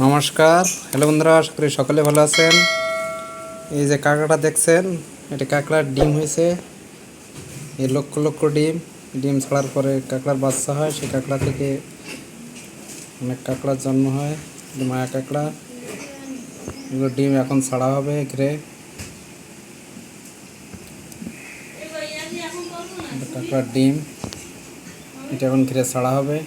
নমস্কার, হ্যালো বন্ধুরা, আশা করি সকলে ভালো আছেন। এই যে কাঁকড়াটা দেখছেন, এটা কাঁকড়ার ডিম হয়েছে। এই লক্ষ লক্ষ ডিম ছাড়ার পরে কাঁকড়ার বাচ্চা হয়। সেই কাঁকড়া থেকে অনেক কাঁকড়ার জন্ম হয়, মায়া কাঁকড়া। এগুলো ডিম এখন ছাড়া হবে ঘিরে। কাঁকড়ার ডিম এটা এখন ঘিরে ছাড়া হবে।